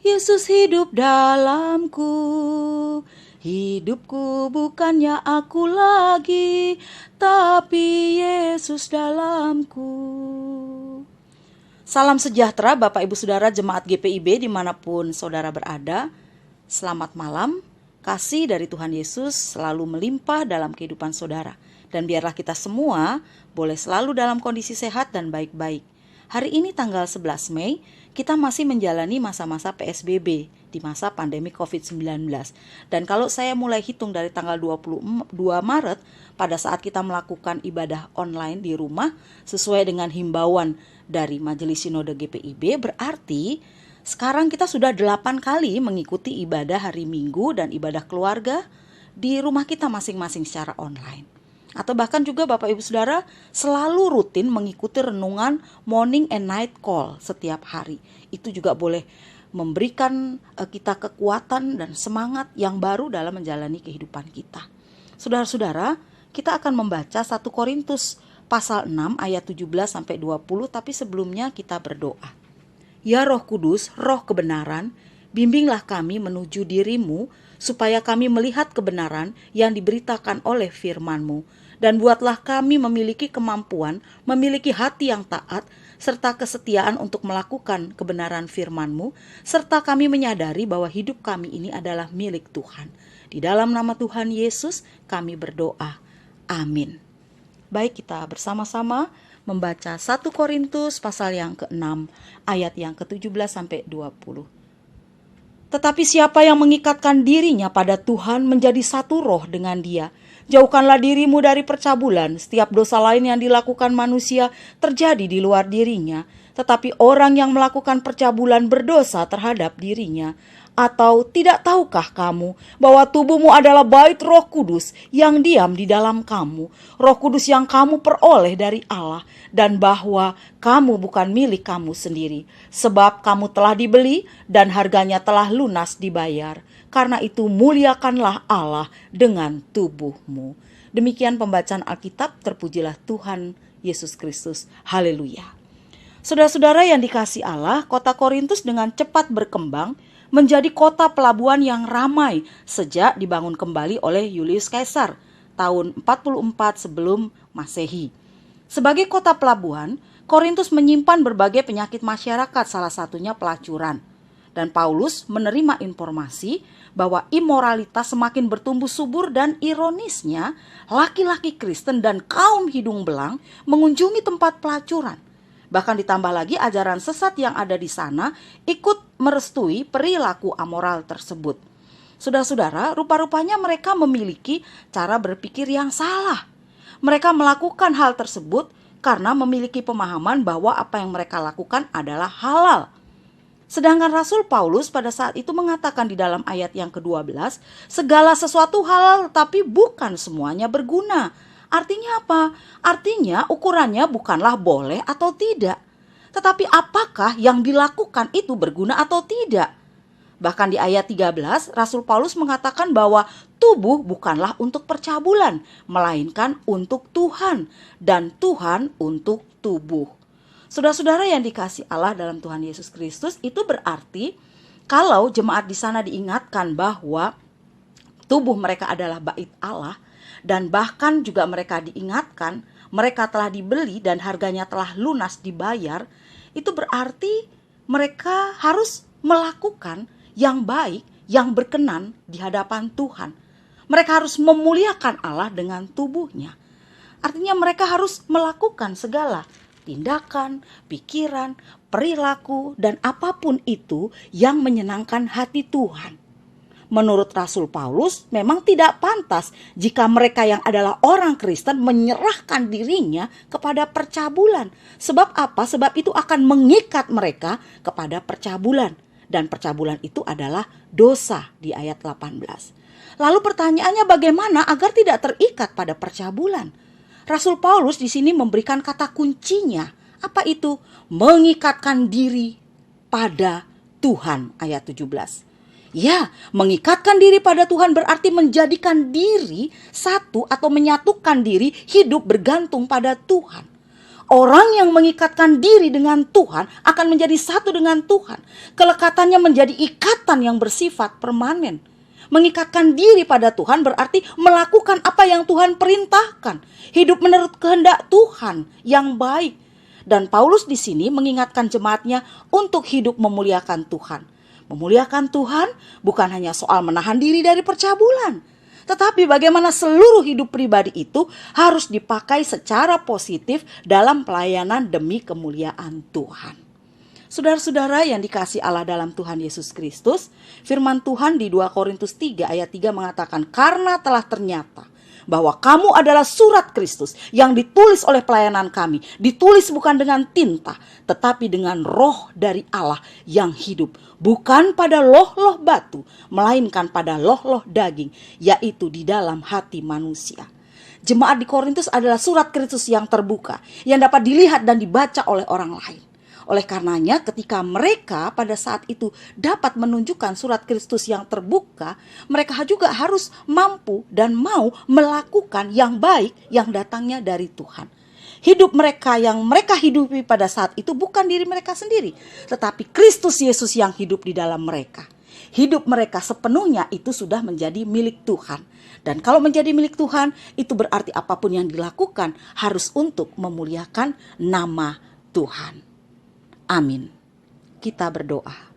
Yesus hidup dalamku. Hidupku bukannya aku lagi, tapi Yesus dalamku. Salam sejahtera Bapak Ibu Saudara Jemaat GPIB dimanapun saudara berada. Selamat malam, kasih dari Tuhan Yesus selalu melimpah dalam kehidupan saudara. Dan biarlah kita semua boleh selalu dalam kondisi sehat dan baik-baik. Hari ini tanggal 11 Mei, kita masih menjalani masa-masa PSBB di masa pandemi COVID-19. Dan kalau saya mulai hitung dari tanggal 22 Maret, pada saat kita melakukan ibadah online di rumah, sesuai dengan himbauan dari Majelis Sinode GPIB, berarti sekarang kita sudah 8 kali mengikuti ibadah hari Minggu dan ibadah keluarga di rumah kita masing-masing secara online. Atau bahkan juga Bapak Ibu Saudara selalu rutin mengikuti renungan morning and night call setiap hari. Itu juga boleh memberikan kita kekuatan dan semangat yang baru dalam menjalani kehidupan kita. Saudara-saudara, kita akan membaca 1 Korintus pasal 6 ayat 17 sampai 20, tapi sebelumnya kita berdoa. Ya Roh Kudus, Roh kebenaran, bimbinglah kami menuju dirimu, supaya kami melihat kebenaran yang diberitakan oleh firman-Mu. Dan buatlah kami memiliki kemampuan, memiliki hati yang taat, serta kesetiaan untuk melakukan kebenaran firman-Mu, serta kami menyadari bahwa hidup kami ini adalah milik Tuhan. Di dalam nama Tuhan Yesus kami berdoa. Amin. Baik, kita bersama-sama membaca 1 Korintus pasal yang ke-6 ayat yang ke-17 sampai 20. Tetapi siapa yang mengikatkan dirinya pada Tuhan menjadi satu roh dengan Dia. Jauhkanlah dirimu dari percabulan. Setiap dosa lain yang dilakukan manusia terjadi di luar dirinya. Tetapi orang yang melakukan percabulan berdosa terhadap dirinya. Atau tidak tahukah kamu bahwa tubuhmu adalah bait Roh Kudus yang diam di dalam kamu, Roh Kudus yang kamu peroleh dari Allah, dan bahwa kamu bukan milik kamu sendiri, sebab kamu telah dibeli dan harganya telah lunas dibayar. Karena itu muliakanlah Allah dengan tubuhmu. Demikian pembacaan Alkitab, terpujilah Tuhan Yesus Kristus. Haleluya. Saudara-saudara yang dikasihi Allah, kota Korintus dengan cepat berkembang menjadi kota pelabuhan yang ramai sejak dibangun kembali oleh Julius Caesar tahun 44 sebelum Masehi. Sebagai kota pelabuhan, Korintus menyimpan berbagai penyakit masyarakat, salah satunya pelacuran. Dan Paulus menerima informasi bahwa imoralitas semakin bertumbuh subur, dan ironisnya laki-laki Kristen dan kaum hidung belang mengunjungi tempat pelacuran. Bahkan ditambah lagi ajaran sesat yang ada di sana ikut merestui perilaku amoral tersebut. Saudara-saudara, rupa-rupanya mereka memiliki cara berpikir yang salah. Mereka melakukan hal tersebut karena memiliki pemahaman bahwa apa yang mereka lakukan adalah halal. Sedangkan Rasul Paulus pada saat itu mengatakan di dalam ayat yang ke-12, segala sesuatu halal tapi bukan semuanya berguna. Artinya apa? Artinya ukurannya bukanlah boleh atau tidak, tetapi apakah yang dilakukan itu berguna atau tidak. Bahkan di ayat 13, Rasul Paulus mengatakan bahwa tubuh bukanlah untuk percabulan, melainkan untuk Tuhan, dan Tuhan untuk tubuh. Saudara-saudara yang dikasihi Allah dalam Tuhan Yesus Kristus, itu berarti kalau jemaat di sana diingatkan bahwa tubuh mereka adalah bait Allah, dan bahkan juga mereka diingatkan mereka telah dibeli dan harganya telah lunas dibayar, itu berarti mereka harus melakukan yang baik, yang berkenan di hadapan Tuhan. Mereka harus memuliakan Allah dengan tubuhnya. Artinya mereka harus melakukan segala tindakan, pikiran, perilaku, dan apapun itu yang menyenangkan hati Tuhan. Menurut Rasul Paulus, memang tidak pantas jika mereka yang adalah orang Kristen menyerahkan dirinya kepada percabulan. Sebab apa? Sebab itu akan mengikat mereka kepada percabulan. Dan percabulan itu adalah dosa di ayat 18. Lalu pertanyaannya, bagaimana agar tidak terikat pada percabulan? Rasul Paulus di sini memberikan kata kuncinya. Apa itu? Mengikatkan diri pada Tuhan, ayat 17. Ya, mengikatkan diri pada Tuhan berarti menjadikan diri satu atau menyatukan diri hidup bergantung pada Tuhan. Orang yang mengikatkan diri dengan Tuhan akan menjadi satu dengan Tuhan. Kelekatannya menjadi ikatan yang bersifat permanen. Mengikatkan diri pada Tuhan berarti melakukan apa yang Tuhan perintahkan. Hidup menurut kehendak Tuhan yang baik. Dan Paulus di sini mengingatkan jemaatnya untuk hidup memuliakan Tuhan. Memuliakan Tuhan bukan hanya soal menahan diri dari percabulan, tetapi bagaimana seluruh hidup pribadi itu harus dipakai secara positif dalam pelayanan demi kemuliaan Tuhan. Saudara-saudara yang dikasihi Allah dalam Tuhan Yesus Kristus, firman Tuhan di 2 Korintus 3 ayat 3 mengatakan, karena telah ternyata bahwa kamu adalah surat Kristus yang ditulis oleh pelayanan kami, ditulis bukan dengan tinta, tetapi dengan roh dari Allah yang hidup, bukan pada loh-loh batu, melainkan pada loh-loh daging, yaitu di dalam hati manusia. Jemaat di Korintus adalah surat Kristus yang terbuka, yang dapat dilihat dan dibaca oleh orang lain. Oleh karenanya ketika mereka pada saat itu dapat menunjukkan surat Kristus yang terbuka, mereka juga harus mampu dan mau melakukan yang baik yang datangnya dari Tuhan. Hidup mereka yang mereka hidupi pada saat itu bukan diri mereka sendiri, tetapi Kristus Yesus yang hidup di dalam mereka. Hidup mereka sepenuhnya itu sudah menjadi milik Tuhan. Dan kalau menjadi milik Tuhan, itu berarti apapun yang dilakukan harus untuk memuliakan nama Tuhan. Amin. Kita berdoa.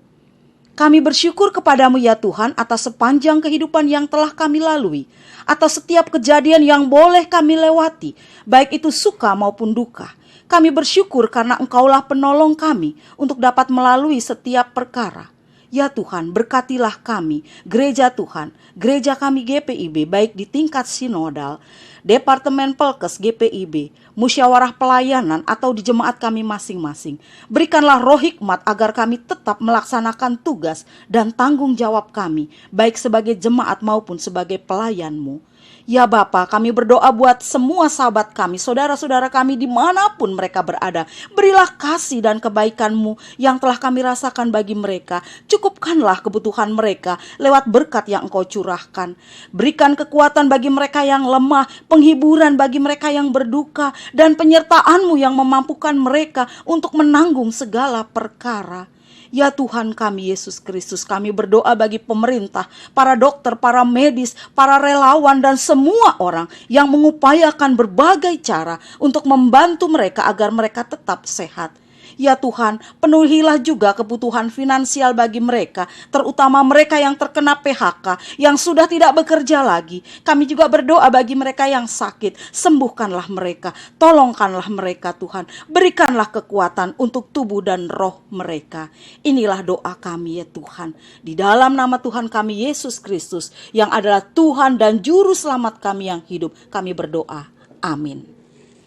Kami bersyukur kepadamu ya Tuhan atas sepanjang kehidupan yang telah kami lalui, atas setiap kejadian yang boleh kami lewati, baik itu suka maupun duka. Kami bersyukur karena Engkaulah penolong kami untuk dapat melalui setiap perkara. Ya Tuhan, berkatilah kami, gereja Tuhan, gereja kami GPIB, baik di tingkat sinodal, Departemen Pelkes GPIB, musyawarah pelayanan atau di jemaat kami masing-masing. Berikanlah roh hikmat agar kami tetap melaksanakan tugas dan tanggung jawab kami, baik sebagai jemaat maupun sebagai pelayan-Mu. Ya Bapa, kami berdoa buat semua sahabat kami, saudara-saudara kami dimanapun mereka berada. Berilah kasih dan kebaikan-Mu yang telah kami rasakan bagi mereka. Cukupkanlah kebutuhan mereka lewat berkat yang Engkau curahkan. Berikan kekuatan bagi mereka yang lemah, penghiburan bagi mereka yang berduka, dan penyertaan-Mu yang memampukan mereka untuk menanggung segala perkara. Ya Tuhan kami Yesus Kristus, kami berdoa bagi pemerintah, para dokter, para medis, para relawan, dan semua orang yang mengupayakan berbagai cara untuk membantu mereka agar mereka tetap sehat. Ya Tuhan, penuhilah juga kebutuhan finansial bagi mereka, terutama mereka yang terkena PHK, yang sudah tidak bekerja lagi. Kami juga berdoa bagi mereka yang sakit, sembuhkanlah mereka, tolongkanlah mereka Tuhan, berikanlah kekuatan untuk tubuh dan roh mereka. Inilah doa kami ya Tuhan, di dalam nama Tuhan kami Yesus Kristus, yang adalah Tuhan dan Juru Selamat kami yang hidup, kami berdoa. Amin.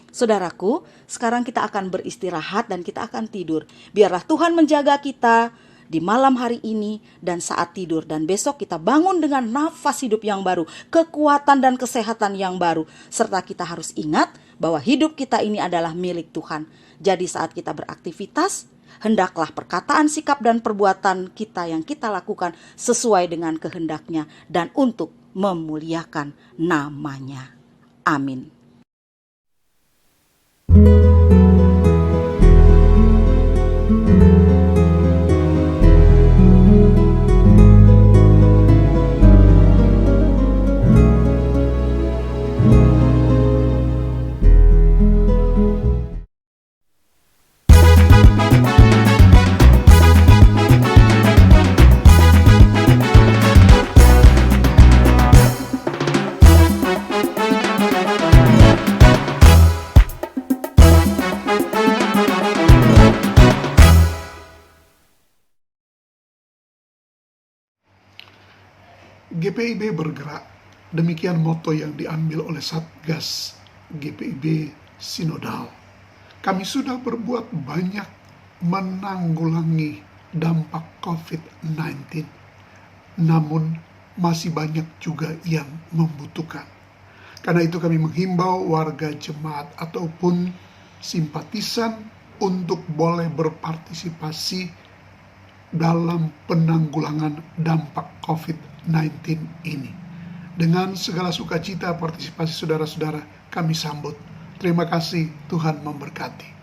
Saudaraku, sekarang kita akan beristirahat dan kita akan tidur. Biarlah Tuhan menjaga kita di malam hari ini dan saat tidur. Dan besok kita bangun dengan nafas hidup yang baru, kekuatan dan kesehatan yang baru. Serta kita harus ingat bahwa hidup kita ini adalah milik Tuhan. Jadi saat kita beraktivitas, hendaklah perkataan, sikap, dan perbuatan kita yang kita lakukan sesuai dengan kehendaknya dan untuk memuliakan namanya. Amin. GPIB bergerak, demikian moto yang diambil oleh Satgas GPIB Sinodal. Kami sudah berbuat banyak menanggulangi dampak COVID-19, namun masih banyak juga yang membutuhkan. Karena itu kami menghimbau warga jemaat ataupun simpatisan untuk boleh berpartisipasi dalam penanggulangan dampak COVID-19 ini. Dengan segala sukacita partisipasi saudara-saudara kami sambut. Terima kasih, Tuhan memberkati.